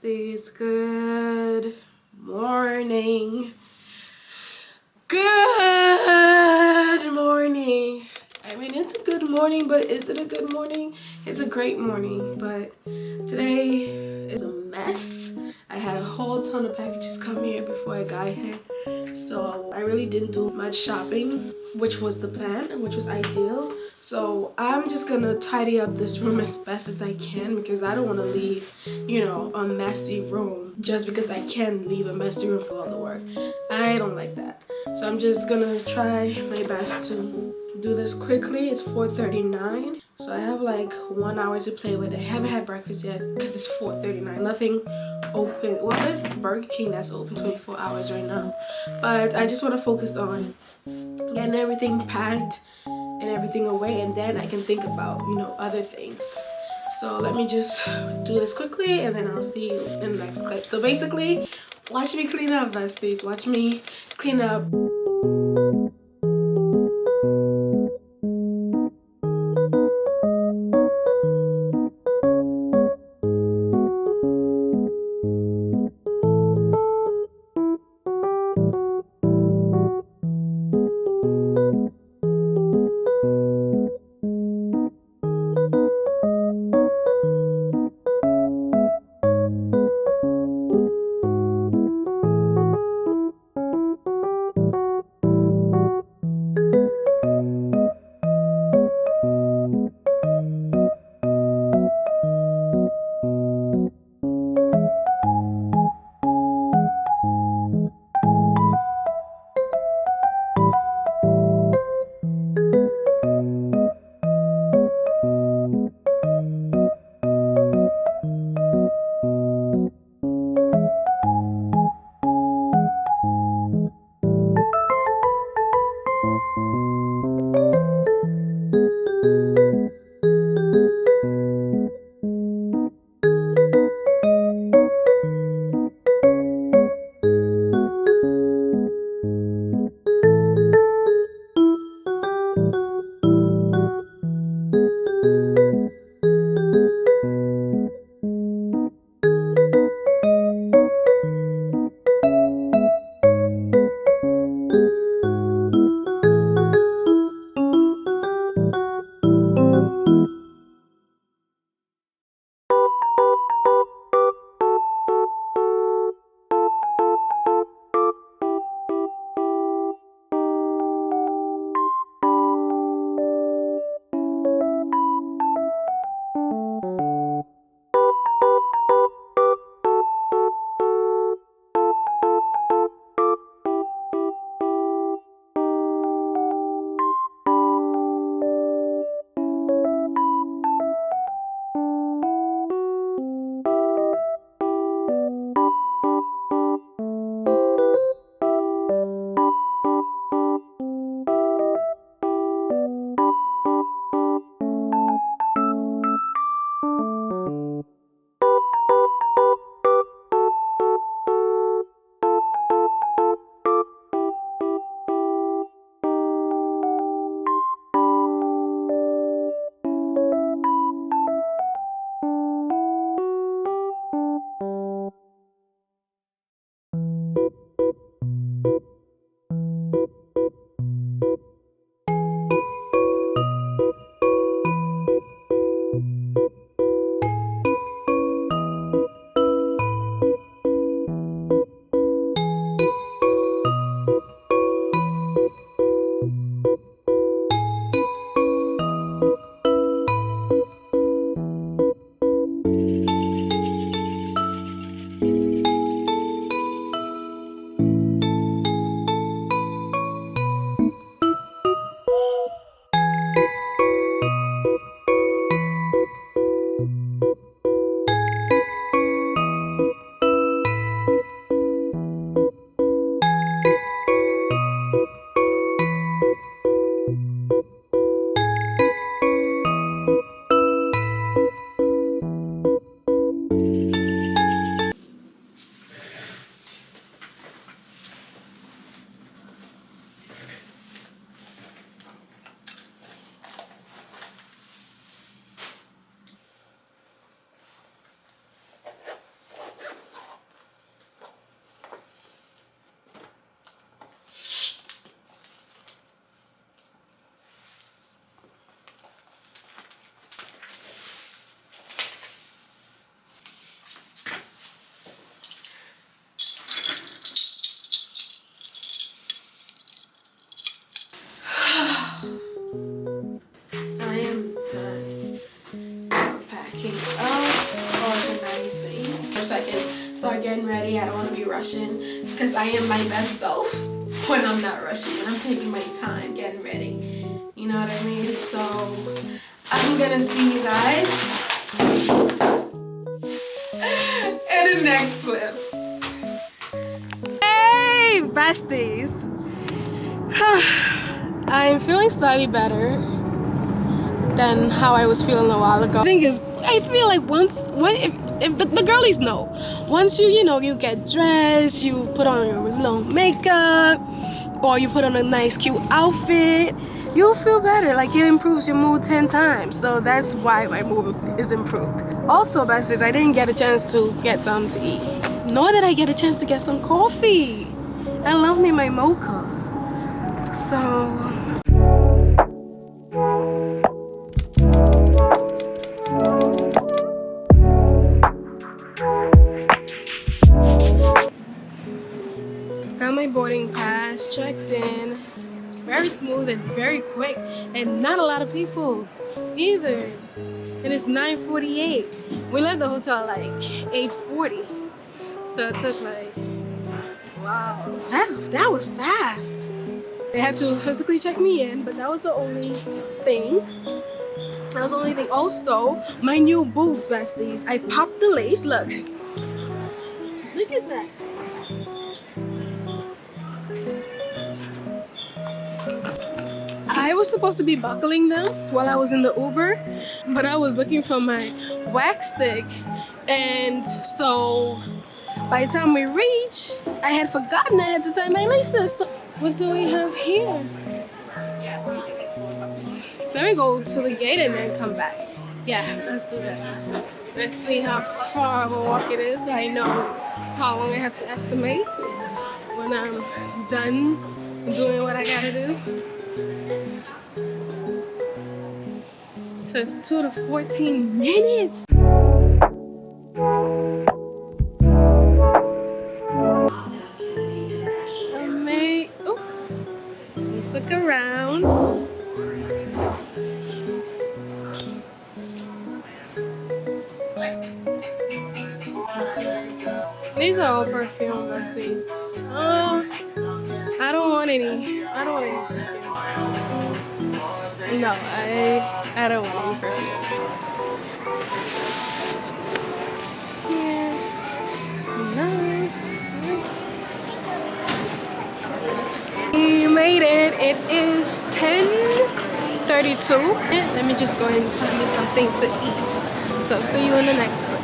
besties, good morning. Good morning. I mean, it's a good morning, but is it a good morning? It's a great morning, but today is a mess. I had a whole ton of packages come here before I got here, so I really didn't do much shopping, which was the plan and which was ideal. So I'm just gonna tidy up this room as best as I can because I don't want to leave, you know, a messy room just because I can leave a messy room for all the work. I don't like that. So I'm just gonna try my best to do this quickly. It's 4:39, so I have like 1 hour to play with. I haven't had breakfast yet because it's 4:39. Nothing open. Well, there's Burger King that's open 24 hours right now, but I just want to focus on getting everything packed and everything away, and then I can think about, you know, other things. So let me just do this quickly and then I'll see you in the next clip. So basically, watch me clean up, besties. Watch me clean up. getting ready. I don't want to be rushing because I am my best self when I'm not rushing, when I'm taking my time getting ready. You know what I mean? So I'm gonna see you guys in the next clip. Hey, besties! I'm feeling slightly better than how I was feeling a while ago. I feel like if the girlies know, once you get dressed, you put on your little makeup, or you put on a nice cute outfit, you'll feel better. Like, it improves your mood 10 times. So that's why my mood is improved. Also, besties, I didn't get a chance to get something to eat, nor did I get a chance to get some coffee. I love me my mocha. So got my boarding pass, checked in. Very smooth and very quick, and not a lot of people either. And it's 9:48. We left the hotel like 8:40, so it took like, wow, that was fast. They had to physically check me in, but that was the only thing. That was the only thing. Also, my new boots, besties. I popped the lace. Look at that. I was supposed to be buckling them while I was in the Uber, but I was looking for my wax stick, and so by the time we reached, I had forgotten I had to tie my laces. So what do we have here? Let me go to the gate and then come back. Yeah, let's do that. Let's see how far of a walk it is, so I know how long I have to estimate when I'm done doing what I gotta do. So it's 2 to 14 minutes. Let's look around. These are all perfume, besties. I don't want any. I don't want any perfume. No, I don't want any perfume. We made it. It is 10:32. Let me just go ahead and find me something to eat. So see you in the next clip.